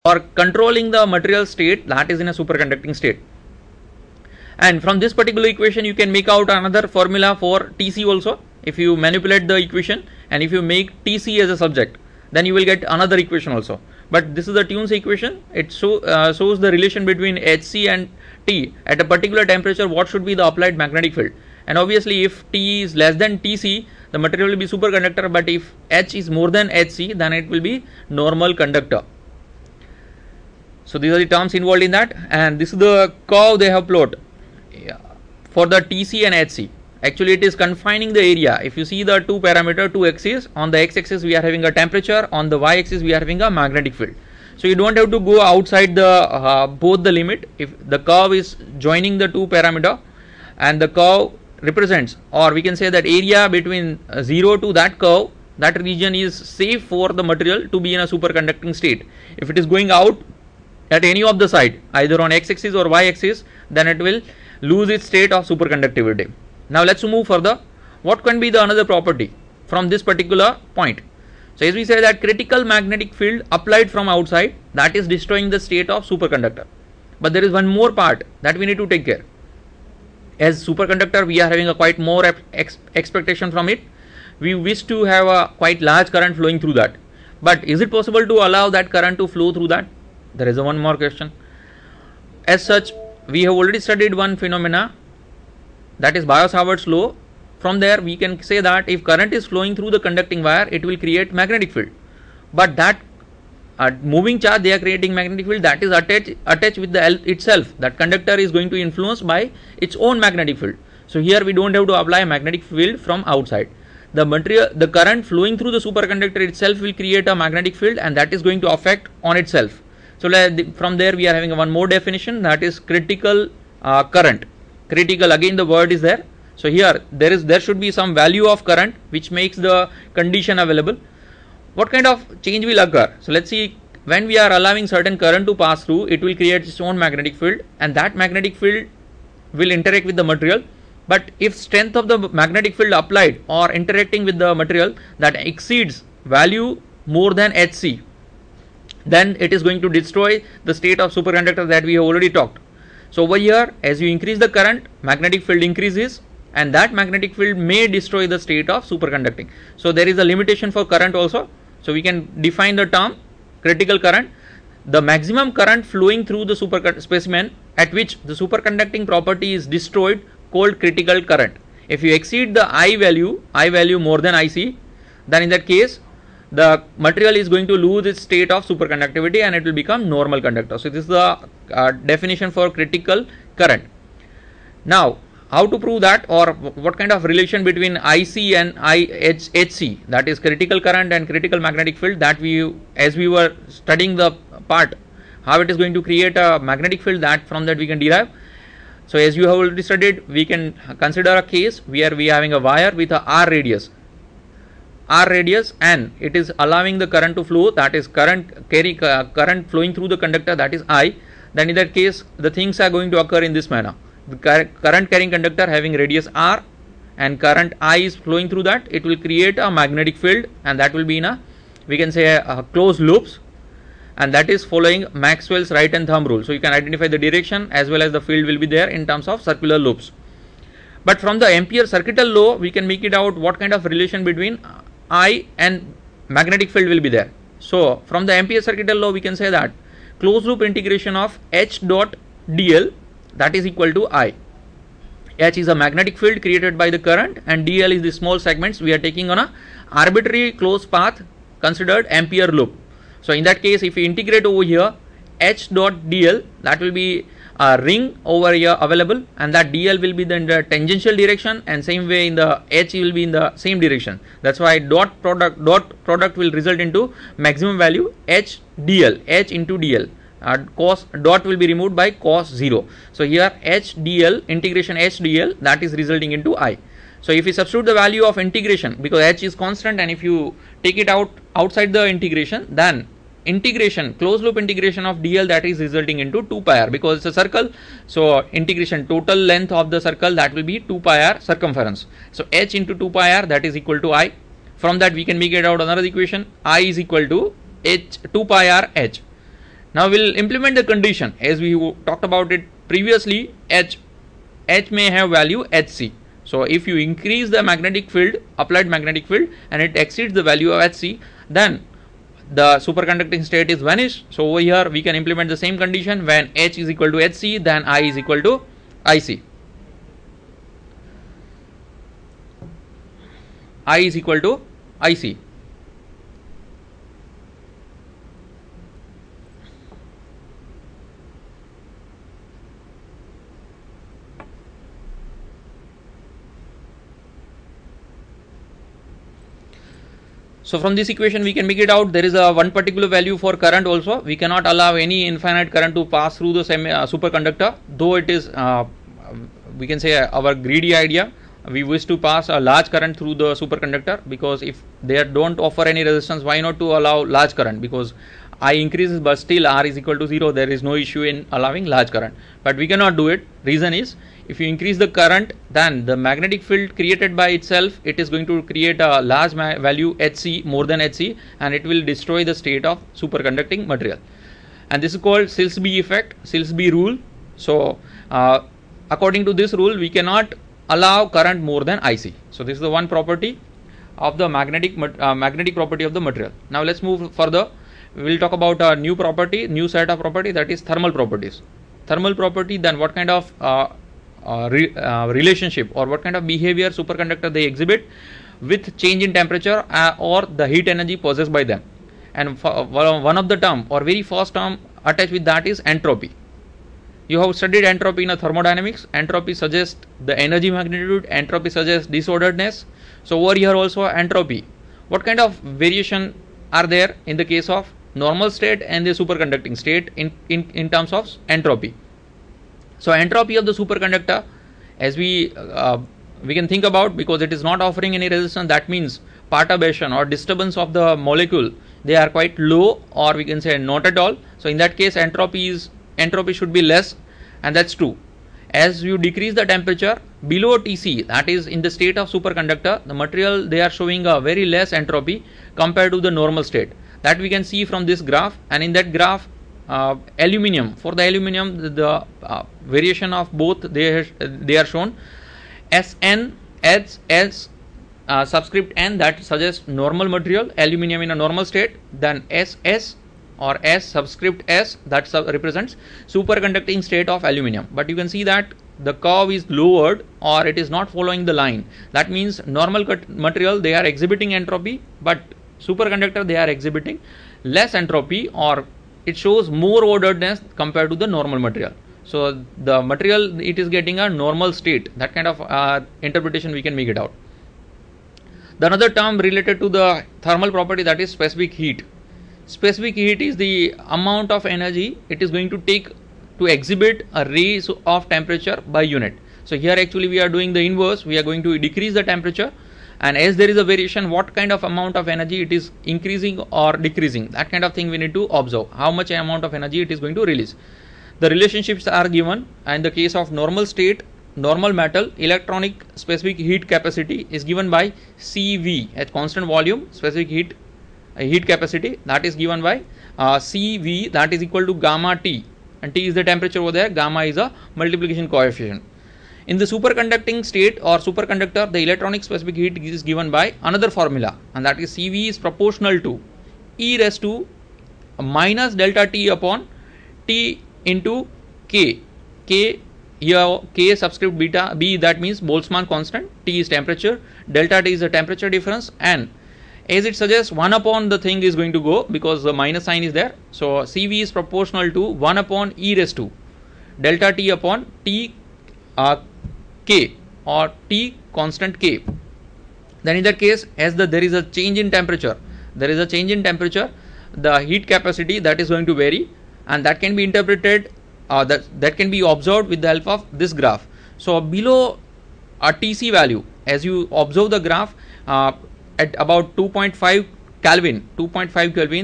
or controlling the material state that is in a superconducting state. And from this particular equation you can make out another formula for Tc also. If you manipulate the equation and if you make Tc as a subject, then you will get another equation also. But this is the Thune's equation. It shows the relation between Hc and T at a particular temperature. What should be the applied magnetic field? And obviously if T is less than Tc, the material will be superconductor, but if H is more than Hc, then it will be normal conductor. So these are the terms involved in that, and this is the curve they have plotted for the Tc and Hc. Actually it is confining the area. If you see the two parameter, two axes, on the x-axis we are having a temperature, on the y-axis we are having a magnetic field. So you don't have to go outside the both the limit. If the curve is joining the two parameter and the curve represents, or we can say that area between 0 to that curve, that region is safe for the material to be in a superconducting state. If it is going out at any of the side, either on x-axis or y-axis, then it will lose its state of superconductivity. Now let's move further. What can be the another property from this particular point? So as we say that critical magnetic field applied from outside, that is destroying the state of superconductor. But there is one more part that we need to take care. As superconductor we are having a quite more expectation from it. We wish to have a quite large current flowing through that. But is it possible to allow that current to flow through that? There is a one more question. As such, we have already studied one phenomena, that is Biot-Savart's law. From there we can say that if current is flowing through the conducting wire, it will create magnetic field. But that moving charge, they are creating magnetic field that is attached with the itself. That conductor is going to influence by its own magnetic field. So here we don't have to apply a magnetic field from outside. The current flowing through the superconductor itself will create a magnetic field, and that is going to affect on itself. So from there we are having one more definition, that is critical current. Critical, again the word is there. So here there should be some value of current which makes the condition available. What kind of change will occur? So let's see, when we are allowing certain current to pass through, it will create its own magnetic field, and that magnetic field will interact with the material. But if strength of the magnetic field applied or interacting with the material that exceeds value more than Hc, then it is going to destroy the state of superconductor that we have already talked. So over here, as you increase the current, magnetic field increases, and that magnetic field may destroy the state of superconducting. So there is a limitation for current also. So we can define the term critical current, the maximum current flowing through the specimen at which the superconducting property is destroyed, called critical current. If you exceed the I value more than Ic, then in that case the material is going to lose its state of superconductivity and it will become normal conductor. So this is the definition for critical current. Now how to prove that, or what kind of relation between Ic and Hc, that is critical current and critical magnetic field, that as we were studying the part how it is going to create a magnetic field, that from that we can derive. So as you have already studied, we can consider a case where we are having a wire with a R radius, and it is allowing the current to flow, that is current flowing through the conductor, that is I. Then in that case the things are going to occur in this manner. The current carrying conductor having radius R and current I is flowing through that, it will create a magnetic field, and that will be in a, we can say, a closed loops, and that is following Maxwell's right hand thumb rule. So you can identify the direction as well as the field will be there in terms of circular loops. But from the Ampere circuital law we can make it out what kind of relation between I and magnetic field will be there. So from the Ampere circuital law we can say that closed loop integration of H dot dl, that is equal to I. H is a magnetic field created by the current, and dl is the small segments we are taking on a arbitrary closed path considered Ampere loop. So in that case, if we integrate over here H dot dl, that will be a ring over here available, and that dl will be in the tangential direction, and same way in the H will be in the same direction. That's why dot product will result into maximum value H dl, H into dl. Cos dot will be removed by cos 0. So here H dl, integration H dl, that is resulting into I. So if we substitute the value of integration, because H is constant, and if you take it outside the integration, then integration, closed loop integration of dl, that is resulting into 2 pi r, because it's a circle. So integration total length of the circle, that will be 2 pi r circumference. So H into 2 pi r, that is equal to I. From that we can make it out another equation, I is equal to H 2 pi r H. Now we'll implement the condition as we talked about it previously. H may have value Hc. So if you increase the magnetic field, applied magnetic field, and it exceeds the value of Hc, then the superconducting state is vanished. So over here we can implement the same condition. When H is equal to Hc, then I is equal to Ic. I is equal to Ic. So from this equation we can make it out. There is a one particular value for current also. We cannot allow any infinite current to pass through the superconductor, though it is we can say our greedy idea. We wish to pass a large current through the superconductor, because if they don't offer any resistance, why not to allow large current? Because I increases but still R is equal to 0, there is no issue in allowing large current. But we cannot do it. Reason is, if you increase the current, then the magnetic field created by itself, it is going to create a large value Hc, more than Hc, and it will destroy the state of superconducting material. And this is called Silsby effect, Silsby rule. So according to this rule, we cannot allow current more than Ic. So this is the one property of the magnetic property of the material. Now let's move further. We will talk about a new property, new set of property, that is thermal properties. Thermal property, then what kind of relationship or what kind of behavior superconductor they exhibit with change in temperature or the heat energy possessed by them. And one of the term or very first term attached with that is entropy. You have studied entropy in a thermodynamics. Entropy suggests the energy magnitude, entropy suggests disorderedness. So over here also entropy. What kind of variation are there in the case of normal state and the superconducting state in terms of entropy? So entropy of the superconductor, as we can think about, because it is not offering any resistance, that means perturbation or disturbance of the molecule, they are quite low, or we can say not at all. So in that case entropy should be less, and that's true. As you decrease the temperature below Tc, that is in the state of superconductor, the material, they are showing a very less entropy compared to the normal state. That we can see from this graph. And in that graph, aluminum, for the aluminum, the variation of both they are shown. Sn, S subscript n, that suggests normal material, aluminum in a normal state. Then Ss or S subscript S, that represents superconducting state of aluminum. But you can see that the curve is lowered, or it is not following the line. That means normal material, they are exhibiting entropy, but superconductor, they are exhibiting less entropy, or it shows more orderedness compared to the normal material. So the material, it is getting a normal state. That kind of interpretation we can make it out. The another term related to the thermal property, that is specific heat. Specific heat is the amount of energy it is going to take to exhibit a raise of temperature by unit. So here actually we are doing the inverse. We are going to decrease the temperature, and as there is a variation, what kind of amount of energy it is increasing or decreasing, that kind of thing we need to observe. How much amount of energy it is going to release. The relationships are given. In the case of normal state, normal metal, electronic specific heat capacity is given by Cv at constant volume. Specific heat capacity, that is given by Cv, that is equal to gamma T, and T is the temperature over there, gamma is a multiplication coefficient. In the superconducting state or superconductor, the electronic specific heat is given by another formula, and that is Cv is proportional to e raised to minus delta T upon T into K. K here, K subscript beta B, that means Boltzmann constant, T is temperature, delta T is the temperature difference, and as it suggests, 1 upon the thing is going to go because the minus sign is there. So Cv is proportional to 1 upon e raised to delta T upon T K, or T constant K. Then in that case, as there is a change in temperature, the heat capacity, that is going to vary, and that can be interpreted, that can be observed with the help of this graph. So below a Tc value, as you observe the graph, at about 2.5 Kelvin,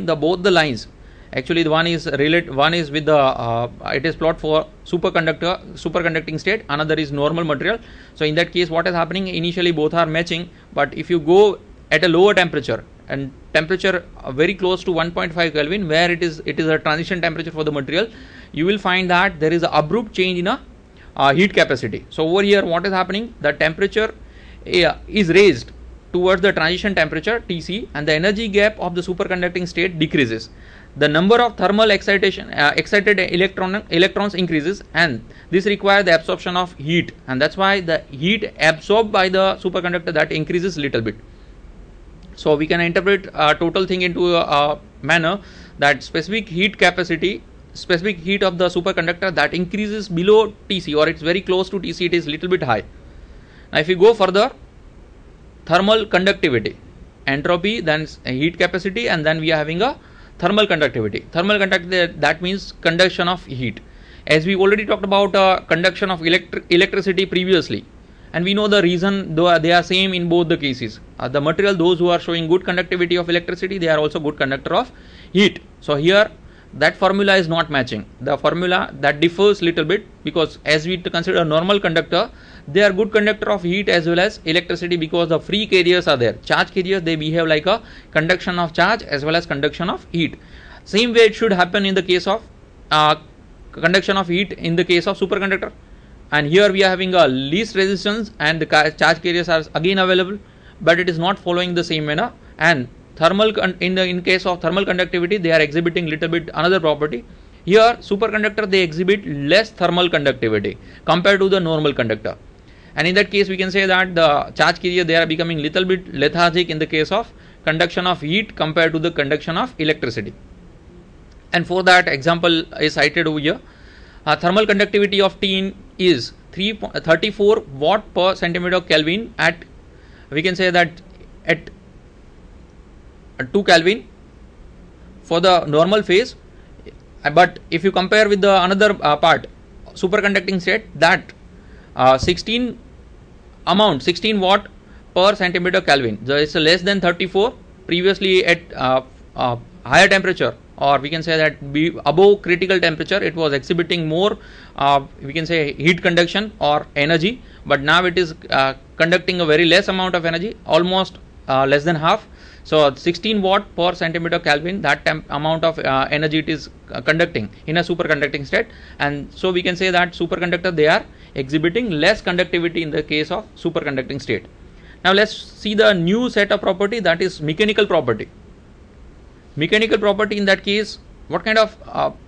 both the lines, actually the one is with the it is plot for superconducting state, another is normal material. So in that case, what is happening, initially both are matching, but if you go at a lower temperature, and temperature very close to 1.5 Kelvin, where it is a transition temperature for the material, you will find that there is an abrupt change in a heat capacity. So over here, what is happening? The temperature is raised towards the transition temperature Tc, and the energy gap of the superconducting state decreases. The number of thermal excited electrons increases, and this requires the absorption of heat, and that's why the heat absorbed by the superconductor that increases little bit. So we can interpret total thing into a manner that specific heat capacity, specific heat of the superconductor that increases below Tc, or it's very close to Tc, it is little bit high. Now if you go further, thermal conductivity, entropy, then heat capacity, and then we are having a thermal conductivity. Thermal conductivity, that means conduction of heat. As we already talked about conduction of electricity previously, and we know the reason, though they are same in both the cases. The material, those who are showing good conductivity of electricity, they are also good conductor of heat. So here that formula is not matching. The formula that differs little bit, because as we consider a normal conductor, they are good conductor of heat as well as electricity, because the free carriers are there. Charge carriers, they behave like a conduction of charge as well as conduction of heat. Same way it should happen in the case of conduction of heat in the case of superconductor. And here we are having a least resistance, and the charge carriers are again available, but it is not following the same manner. And thermal in case of thermal conductivity, they are exhibiting little bit another property. Here superconductor, they exhibit less thermal conductivity compared to the normal conductor, and in that case we can say that the charge carrier, they are becoming little bit lethargic in the case of conduction of heat compared to the conduction of electricity. And for that example is cited over here. Thermal conductivity of tin is 34 watt per centimeter Kelvin at, we can say that at 2 Kelvin for the normal phase. But if you compare with the another part, superconducting state, that 16 watt per centimeter Kelvin, so it's less than 34. Previously at higher temperature, or we can say that above critical temperature, it was exhibiting more we can say heat conduction or energy, but now it is conducting a very less amount of energy, almost less than half. So 16 watt per centimeter Kelvin, that amount of energy it is conducting in a superconducting state. And so we can say that superconductor, they are exhibiting less conductivity in the case of superconducting state. Now let's see the new set of property, that is mechanical property. Mechanical property, in that case, what kind of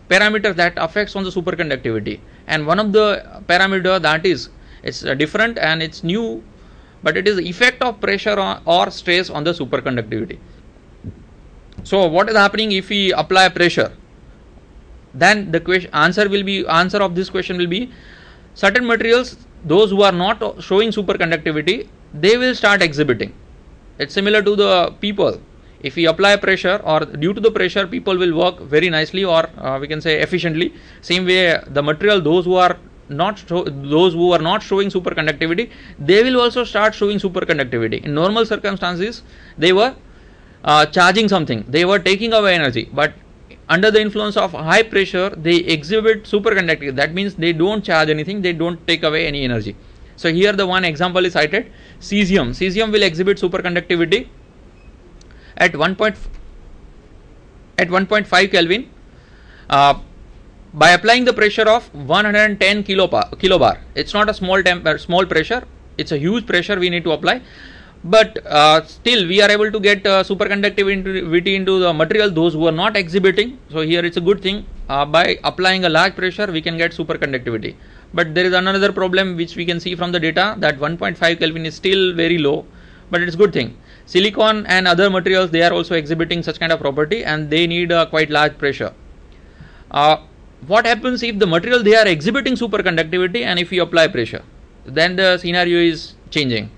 parameter that affects on the superconductivity? And one of the parameter that is, it's different and it's new, but it is the effect of pressure or stress on the superconductivity. So what is happening if we apply pressure? Then the answer of this question will be, certain materials, those who are not showing superconductivity, they will start exhibiting. It's similar to the people. If we apply pressure, or due to the pressure, people will work very nicely, or we can say efficiently. Same way, the material, those who are not showing superconductivity, they will also start showing superconductivity. In normal circumstances, they were charging something, they were taking away energy, but under the influence of high pressure, they exhibit superconductivity. That means they don't charge anything, they don't take away any energy. So here the one example is cited, cesium. Cesium will exhibit superconductivity at 1.5 Kelvin by applying the pressure of 110 kilobar. It's not a small pressure, it's a huge pressure we need to apply, but still we are able to get superconductivity into the material, those who are not exhibiting. So here it's a good thing, by applying a large pressure we can get superconductivity. But there is another problem which we can see from the data, that 1.5 Kelvin is still very low, but it's a good thing. Silicon and other materials, they are also exhibiting such kind of property, and they need a quite large pressure. What happens if the material, they are exhibiting superconductivity, and if we apply pressure? Then the scenario is changing.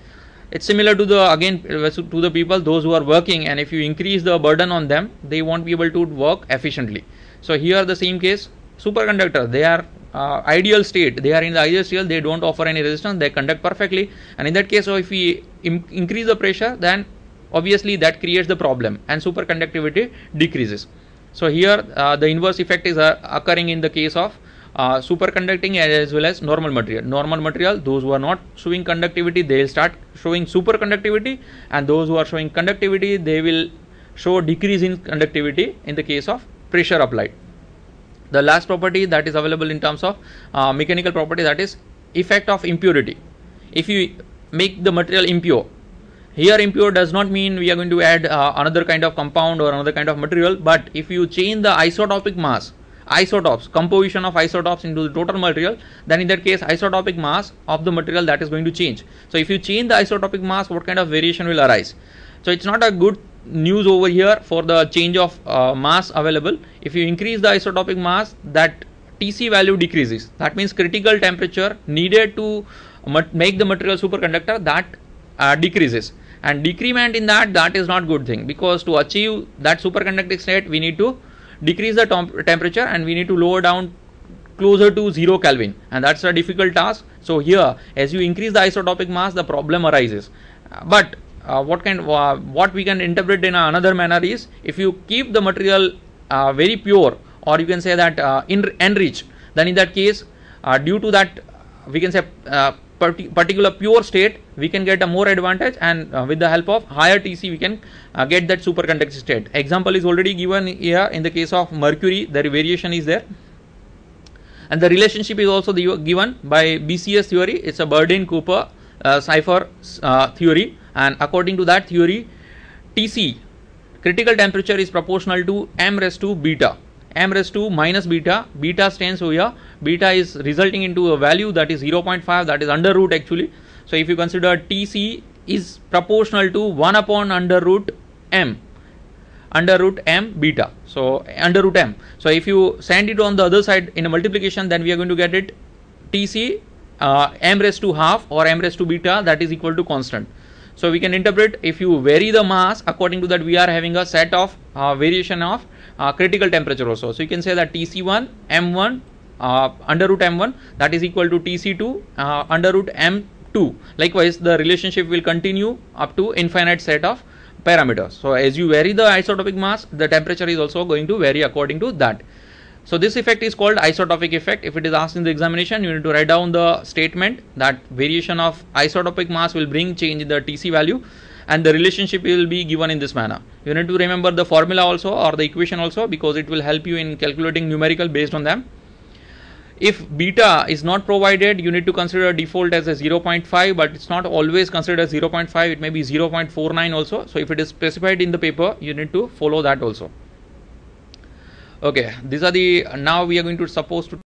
It's similar to the, again, to the people, those who are working, and if you increase the burden on them, they won't be able to work efficiently. So here the same case, superconductor, they are ideal state, they are in the ideal state, they don't offer any resistance, they conduct perfectly, and in that case, so if we increase the pressure, then obviously that creates the problem and superconductivity decreases. So here the inverse effect is occurring in the case of superconducting as well as normal material. Normal material, those who are not showing conductivity, they will start showing superconductivity, and those who are showing conductivity, they will show decrease in conductivity in the case of pressure applied. The last property that is available in terms of mechanical property, that is effect of impurity. If you make the material impure, here impure does not mean we are going to add another kind of compound or another kind of material, but if you change the isotopic mass, isotopes, composition of isotopes into the total material, then in that case isotopic mass of the material that is going to change. So if you change the isotopic mass, what kind of variation will arise? So it's not a good news over here for the change of mass available. If you increase the isotopic mass, that Tc value decreases. That means critical temperature needed to make the material superconductor, that decreases, and decrement in that is not good thing, because to achieve that superconducting state we need to decrease the temperature and we need to lower down closer to 0 Kelvin, and that's a difficult task. So here, as you increase the isotopic mass, the problem arises. But what we can interpret in another manner is, if you keep the material very pure, or you can say that enriched, then in that case, due to that, we can say particular pure state, we can get a more advantage, and with the help of higher Tc we can get that superconducting state. Example is already given here. In the case of mercury, the variation is there, and the relationship is also given by BCS theory. It's a Berdin-Cooper cipher theory, and according to that theory, Tc, critical temperature, is proportional to m raised to beta. M raised to minus beta, beta stands over here, beta is resulting into a value that is 0.5, that is under root actually. So if you consider Tc is proportional to 1 upon under root m beta, so under root m. So if you send it on the other side in a multiplication, then we are going to get it Tc m raised to half or m raised to beta, that is equal to constant. So we can interpret, if you vary the mass, according to that we are having a set of variation of critical temperature also. So you can say that Tc1 m1 under root m1, that is equal to Tc2 under root m2. Likewise, the relationship will continue up to infinite set of parameters. So as you vary the isotopic mass, the temperature is also going to vary according to that. So this effect is called isotopic effect. If it is asked in the examination, you need to write down the statement that variation of isotopic mass will bring change in the Tc value, and the relationship will be given in this manner. You need to remember the formula also, or the equation also, because it will help you in calculating numerical based on them. If beta is not provided, you need to consider default as a 0.5, but it's not always considered as 0.5, it may be 0.49 also. So if it is specified in the paper, you need to follow that also. Okay, these are the, now we are going to suppose to